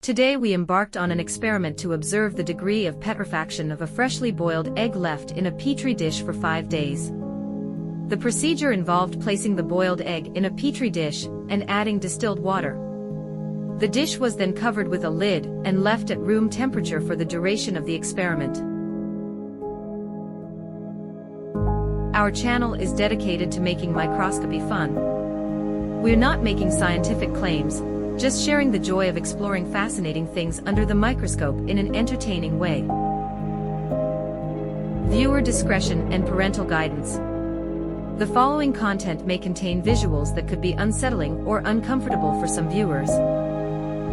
Today we embarked on an experiment to observe the degree of petrifaction of a freshly boiled egg left in a Petri dish for 5 days. The procedure involved placing the boiled egg in a Petri dish and adding distilled water. The dish was then covered with a lid and left at room temperature for the duration of the experiment. Our channel is dedicated to making microscopy fun. We're not making scientific claims, just sharing the joy of exploring fascinating things under the microscope in an entertaining way. Viewer discretion and parental guidance. The following content may contain visuals that could be unsettling or uncomfortable for some viewers.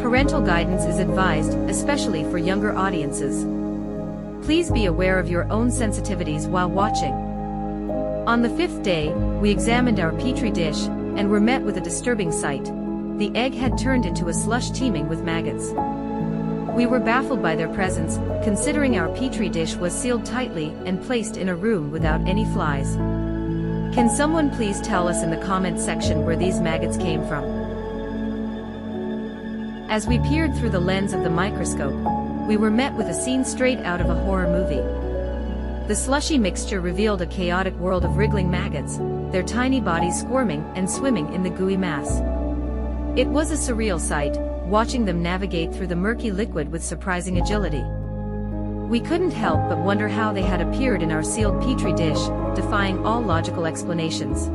Parental guidance is advised, especially for younger audiences. Please be aware of your own sensitivities while watching. On the 5th day, we examined our Petri dish and were met with a disturbing sight. The egg had turned into a slush teeming with maggots. We were baffled by their presence, considering our Petri dish was sealed tightly and placed in a room without any flies. Can someone please tell us in the comments section where these maggots came from? As we peered through the lens of the microscope, we were met with a scene straight out of a horror movie. The slushy mixture revealed a chaotic world of wriggling maggots, their tiny bodies squirming and swimming in the gooey mass. It was a surreal sight, watching them navigate through the murky liquid with surprising agility. We couldn't help but wonder how they had appeared in our sealed Petri dish, defying all logical explanations.